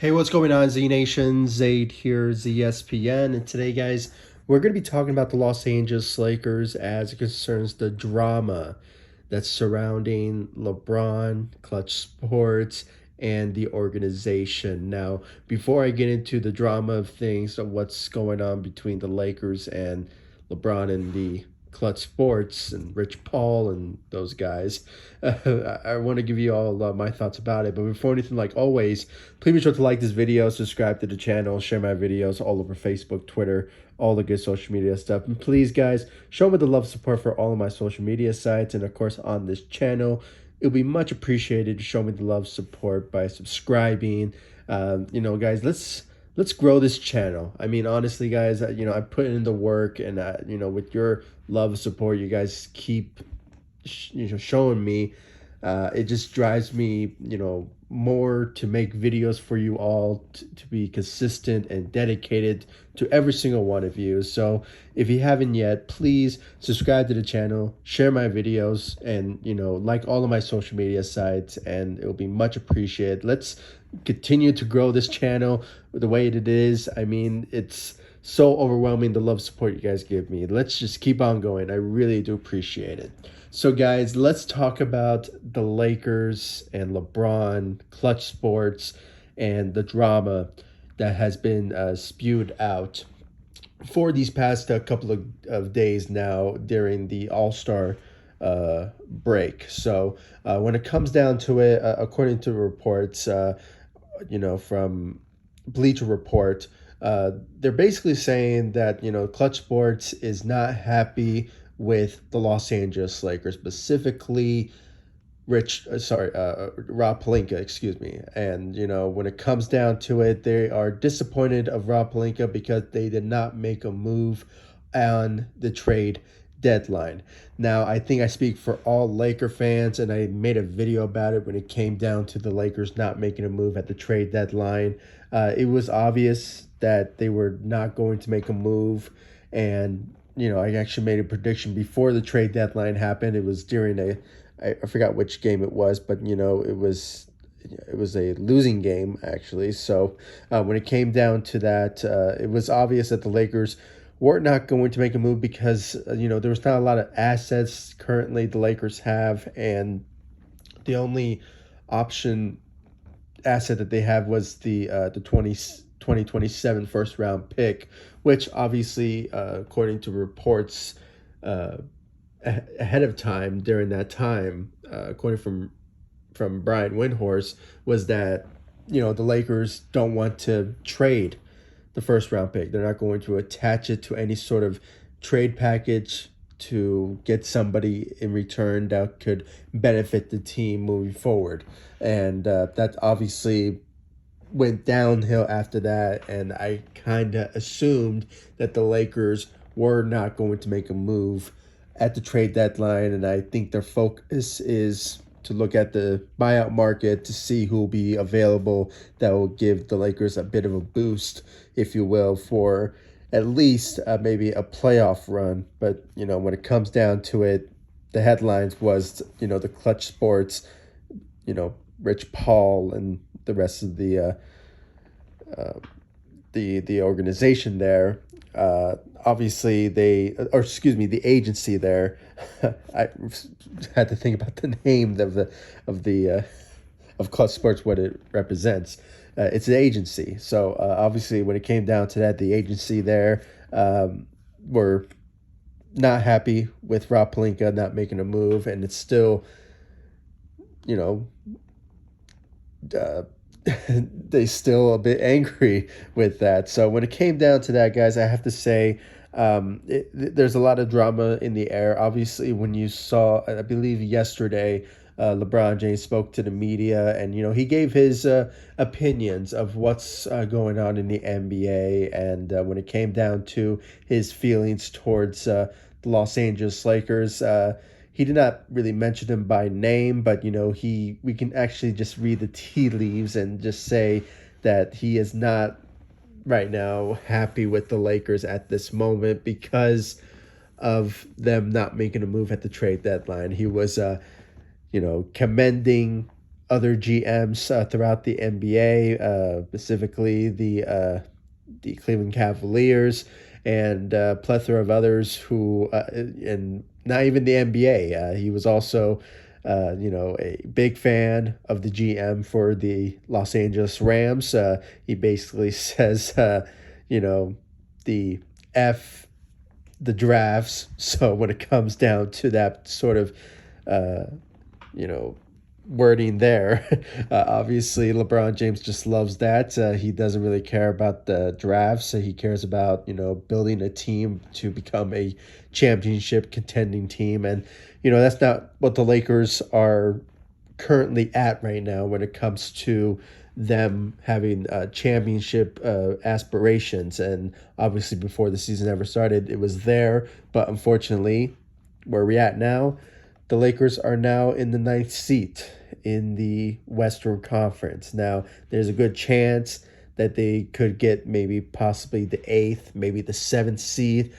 Hey, what's going on, Z Nation? Zaid here, ZSPN. And today, guys, we're going to be talking about the Los Angeles Lakers as it concerns the drama that's surrounding LeBron, Klutch Sports, and the organization. Now, before I get into the drama of things, of what's going on between the Lakers and LeBron and the Klutch Sports and Rich Paul and those guys, I want to give you all my thoughts about it. But before anything, like always, please be sure to like this video, subscribe to the channel, share my videos all over Facebook, Twitter, all the good social media stuff. And please, guys, show me the love support for all of my social media sites and, of course, on this channel. It would be much appreciated to show me the love support by subscribing. Guys, let's grow this channel. I mean, honestly, guys, I put in the work, and with your love support, you guys keep showing me. It just drives me, more to make videos for you all, to be consistent and dedicated to every single one of you. So if you haven't yet, please subscribe to the channel, share my videos, and like all of my social media sites, and it will be much appreciated. Let's continue to grow this channel the way it is. I mean, it's so overwhelming, the love support you guys give me. Let's just keep on going. I really do appreciate it. So, guys, let's talk about the Lakers and LeBron, Klutch Sports, and the drama that has been spewed out for these past couple of days now during the All-Star break. So, when it comes down to it, according to reports, from Bleacher Report, they're basically saying that, Klutch Sports is not happy with the Los Angeles Lakers, specifically Rob Pelinka, excuse me. And, when it comes down to it, they are disappointed of Rob Pelinka because they did not make a move on the trade deadline. Now, I think I speak for all Laker fans, and I made a video about it when it came down to the Lakers not making a move at the trade deadline. It was obvious that they were not going to make a move, and I actually made a prediction before the trade deadline happened. It was during I forgot which game it was, but it was a losing game, actually. So when it came down to that, it was obvious that the Lakers were not going to make a move because there was not a lot of assets currently the Lakers have, and the only asset that they have was the 2027 first round pick, which obviously, according to reports ahead of time, during that time, according from Brian Windhorst, was that the Lakers don't want to trade the first round pick. They're not going to attach it to any sort of trade package to get somebody in return that could benefit the team moving forward. And that obviously went downhill after that, and I kind of assumed that the Lakers were not going to make a move at the trade deadline, and I think their focus is to look at the buyout market to see who will be available that will give the Lakers a bit of a boost, if you will, for at least maybe a playoff run. But, when it comes down to it, the headlines was, the Klutch Sports, Rich Paul and the rest of the organization there. Obviously, the agency there. I had to think about the name of Klutch Sports, what it represents. It's an agency. So obviously, when it came down to that, the agency there were not happy with Rob Pelinka not making a move, and it's still, they still a bit angry with that. So when it came down to that, guys, I have to say, there's a lot of drama in the air. Obviously, when you saw, I believe yesterday, LeBron James spoke to the media, and he gave his opinions of what's going on in the NBA, and when it came down to his feelings towards the Los Angeles Lakers, he did not really mention them by name, but we can actually just read the tea leaves and just say that he is not right now happy with the Lakers at this moment because of them not making a move at the trade deadline. He was commending other GMs throughout the NBA, specifically the Cleveland Cavaliers and a plethora of others who, and not even the NBA. He was also, a big fan of the GM for the Los Angeles Rams. He basically says, the F the drafts. So when it comes down to that sort of, uh, you know, wording there. Obviously, LeBron James just loves that. He doesn't really care about the drafts. So he cares about, building a team to become a championship contending team. And, that's not what the Lakers are currently at right now when it comes to them having championship aspirations. And obviously, before the season ever started, it was there. But unfortunately, where we're at now, the Lakers are now in the ninth seat in the Western Conference. Now, there's a good chance that they could get maybe possibly the eighth, maybe the seventh seed,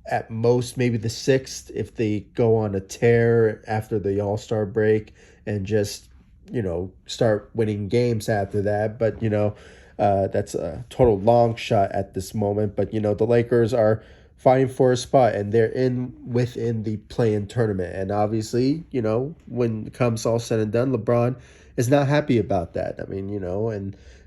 at most maybe the sixth if they go on a tear after the All-Star break and just, start winning games after that. But, that's a total long shot at this moment. But, the Lakers are fighting for a spot and they're in within the play-in tournament. And obviously, when it comes all said and done, LeBron is not happy about that. I mean,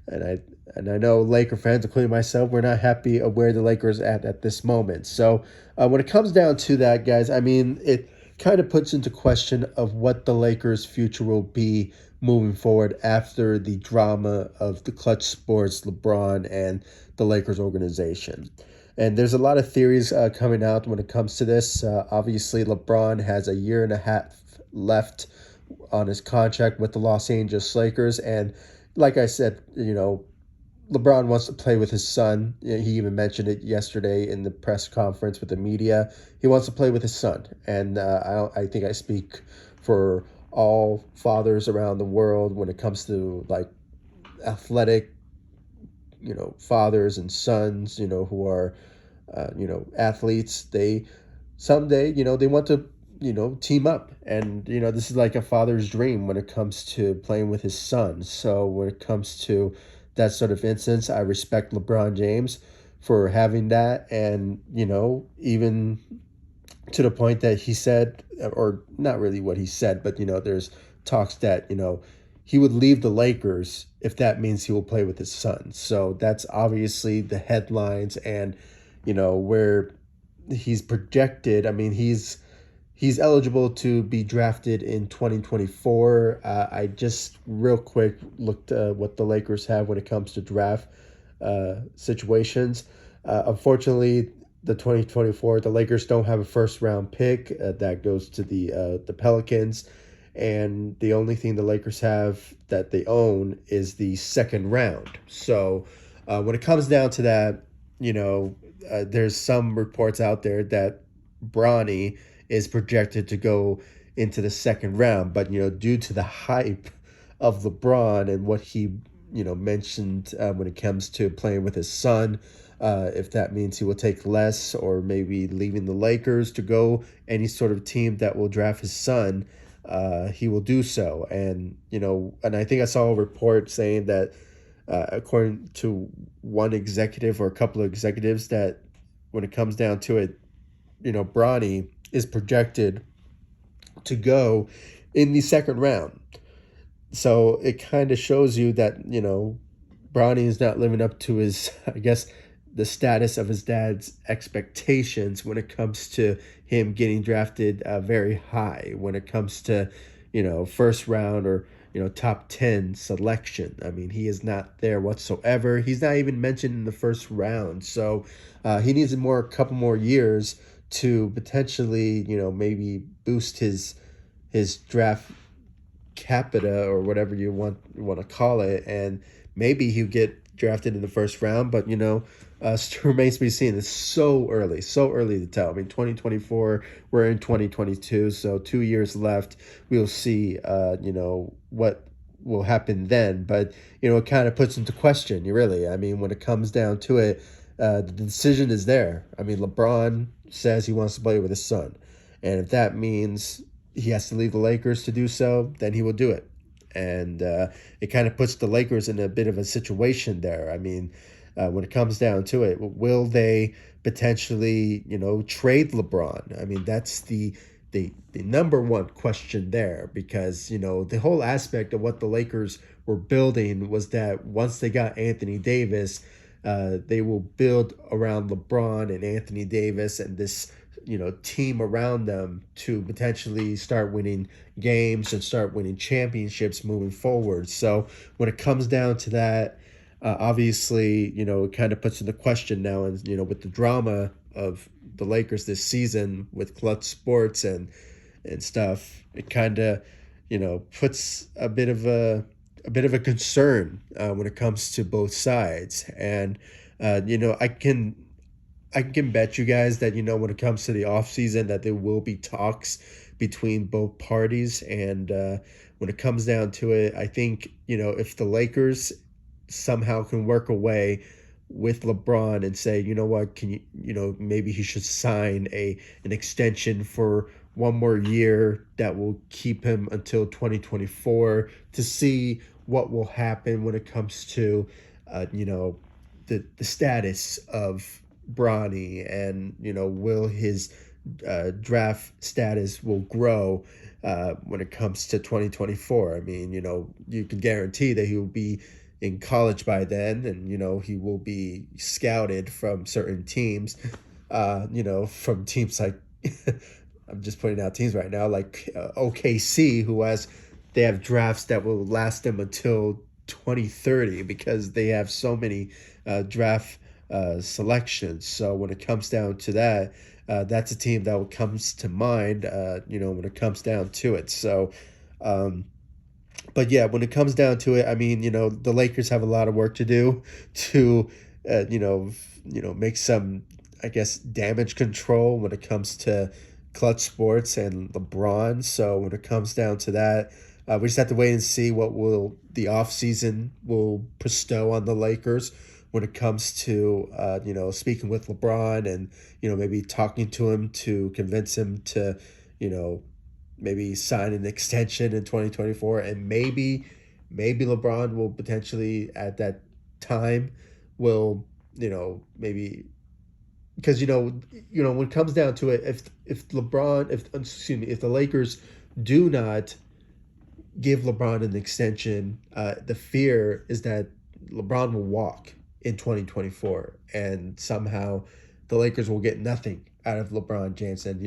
and I know Laker fans, including myself, we're not happy of where the Lakers at this moment. So when it comes down to that, guys, I mean, it kind of puts into question of what the Lakers' future will be moving forward after the drama of the Klutch Sports, LeBron, and the Lakers organization. And there's a lot of theories coming out when it comes to this. Obviously, LeBron has a year and a half left on his contract with the Los Angeles Lakers. And like I said, LeBron wants to play with his son. He even mentioned it yesterday in the press conference with the media. He wants to play with his son. And I think I speak for all fathers around the world when it comes to like athletic, fathers and sons, who are, athletes. They someday, they want to, team up. And, this is like a father's dream when it comes to playing with his son. So when it comes to that sort of instance, I respect LeBron James for having that. And, even to the point that he said, or not really what he said, but, there's talks that, he would leave the Lakers if that means he will play with his son. So that's obviously the headlines and, where he's projected. I mean, he's eligible to be drafted in 2024. I just real quick looked what the Lakers have when it comes to draft situations. Unfortunately, the 2024, the Lakers don't have a first round pick. That goes to the Pelicans. And the only thing the Lakers have that they own is the second round. So when it comes down to that, there's some reports out there that Bronny is projected to go into the second round. But, due to the hype of LeBron and what he, mentioned when it comes to playing with his son, if that means he will take less or maybe leaving the Lakers to go any sort of team that will draft his son, he will do so. And, and I think I saw a report saying that according to one executive or a couple of executives that when it comes down to it, Bronny is projected to go in the second round. So it kind of shows you that, Bronny is not living up to his, I guess, the status of his dad's expectations when it comes to him getting drafted very high, when it comes to, first round or, top 10 selection. I mean, he is not there whatsoever. He's not even mentioned in the first round. So he needs a couple more years to potentially, maybe boost his draft capita or whatever you want to call it, and maybe he'll get drafted in the first round. But still remains to be seen. It's so early to tell. I mean, 2024, we're in 2022, so 2 years left. We'll see, what will happen then. But it kind of puts into question. Really, I mean, when it comes down to it, the decision is there. I mean, LeBron says he wants to play with his son, and if that means he has to leave the Lakers to do so, then he will do it. and it kind of puts the Lakers in a bit of a situation there. I mean, when it comes down to it, will they potentially, trade LeBron? I mean, that's the number one question there, because the whole aspect of what the Lakers were building was that once they got Anthony Davis, they will build around LeBron and Anthony Davis and this team around them to potentially start winning games and start winning championships moving forward. So when it comes down to that, obviously, it kind of puts into question now, and with the drama of the Lakers this season with Klutch Sports and stuff, it kind of puts a bit of a concern when it comes to both sides. And I can bet you guys that when it comes to the offseason that there will be talks between both parties. And when it comes down to it, I think if the Lakers somehow can work away with LeBron and say, what, can maybe he should sign an extension for one more year that will keep him until 2024 to see what will happen when it comes to the status of Bronny, and will his draft status will grow when it comes to 2024. I mean, you can guarantee that he will be in college by then, and he will be scouted from certain teams, from teams like I'm just putting out teams right now like OKC, they have drafts that will last them until 2030 because they have so many draft selections. So when it comes down to that, that's a team that comes to mind, when it comes down to it. So, but yeah, when it comes down to it, I mean, the Lakers have a lot of work to do to, make some, I guess, damage control when it comes to Klutch Sports and LeBron. So when it comes down to that, we just have to wait and see what will the offseason will bestow on the Lakers when it comes to speaking with LeBron and maybe talking to him to convince him to maybe sign an extension in 2024. And maybe LeBron will potentially at that time will maybe, because when it comes down to it, if the Lakers do not give LeBron an extension, the fear is that LeBron will walk in 2024, and somehow the Lakers will get nothing out of LeBron James. And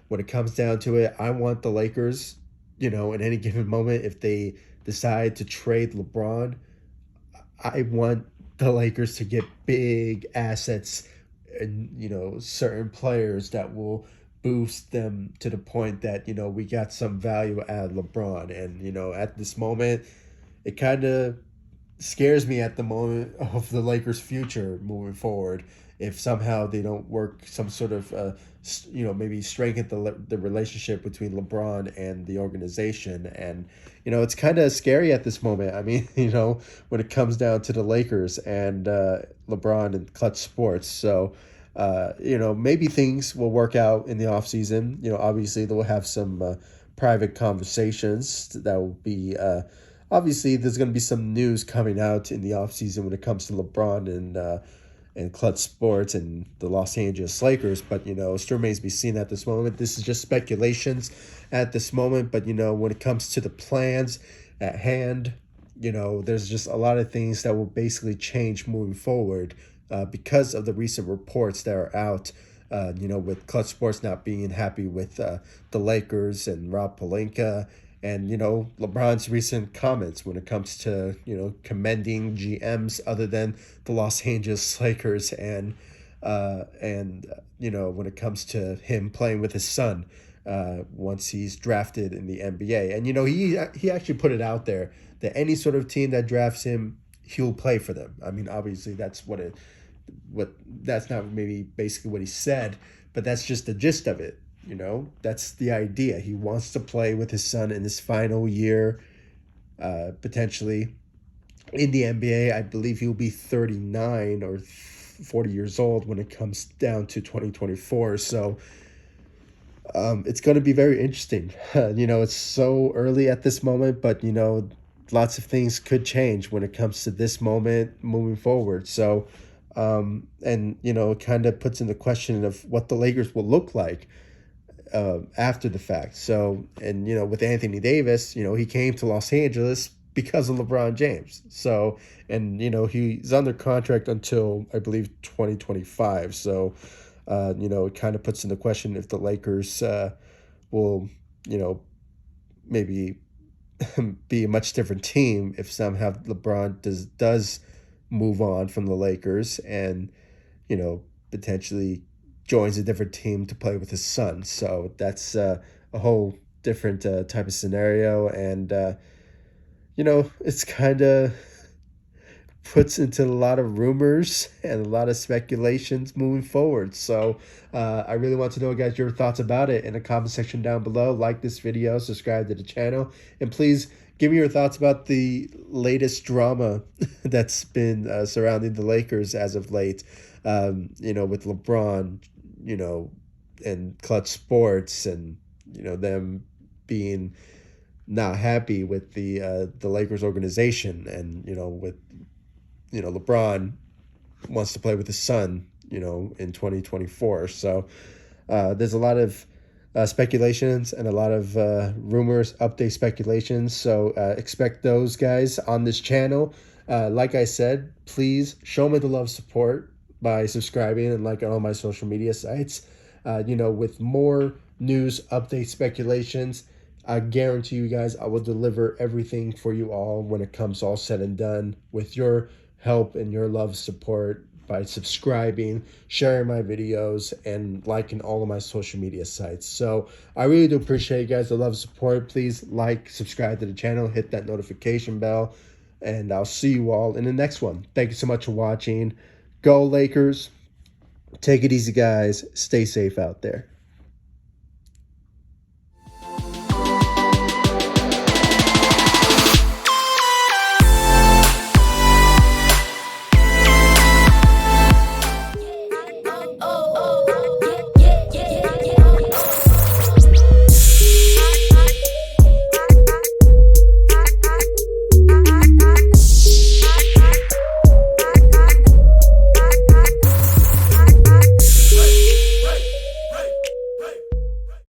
when it comes down to it, I want the Lakers, in any given moment, if they decide to trade LeBron, I want the Lakers to get big assets and certain players that will boost them to the point that we got some value out of LeBron. And at this moment, it kind of scares me at the moment of the Lakers' future moving forward. If somehow they don't work some sort of maybe strengthen the relationship between LeBron and the organization. And it's kind of scary at this moment. I mean, when it comes down to the Lakers and LeBron and Klutch Sports. So maybe things will work out in the offseason. Obviously they'll have some private conversations that will be obviously there's going to be some news coming out in the offseason when it comes to LeBron and Klutch Sports and the Los Angeles Lakers. But still remains to be seen at this moment. This is just speculations at this moment. But when it comes to the plans at hand, there's just a lot of things that will basically change moving forward because of the recent reports that are out. With Klutch Sports not being happy with the Lakers and Rob Pelinka, and LeBron's recent comments when it comes to commending GMs other than the Los Angeles Lakers, and when it comes to him playing with his son once he's drafted in the NBA. And he actually put it out there that any sort of team that drafts him, he'll play for them. I mean, obviously that's that's not maybe basically what he said, but that's just the gist of it. That's the idea. He wants to play with his son in his final year, potentially in the NBA. I believe he'll be 39 or 40 years old when it comes down to 2024. So it's going to be very interesting. It's so early at this moment, but lots of things could change when it comes to this moment moving forward. So, and it kind of puts into question of what the Lakers will look like after the fact. So, and with Anthony Davis, he came to Los Angeles because of LeBron James. So, and he's under contract until I believe 2025. So, it kind of puts into question if the Lakers will, you know, maybe be a much different team if somehow LeBron does move on from the Lakers and potentially joins a different team to play with his son. So that's a whole different type of scenario, and it's kind of puts into a lot of rumors and a lot of speculations moving forward. So I really want to know, guys, your thoughts about it in the comment section down below. Like this video, subscribe to the channel, and please give me your thoughts about the latest drama that's been surrounding the Lakers as of late. With LeBron, and Klutch Sports, and them being not happy with the Lakers organization, and with LeBron wants to play with his son, in 2024. So there's a lot of speculations and a lot of rumors, update speculations. So expect those, guys, on this channel. Like I said, please show me the love, support by subscribing and liking all my social media sites. With more news, updates, speculations, I guarantee you guys I will deliver everything for you all when it comes all said and done, with your help and your love, support, by subscribing, sharing my videos, and liking all of my social media sites. So I really do appreciate you guys, the love, support. Please like, subscribe to the channel, hit that notification bell, and I'll see you all in the next one. Thank you so much for watching. Go Lakers. Take it easy, guys. Stay safe out there.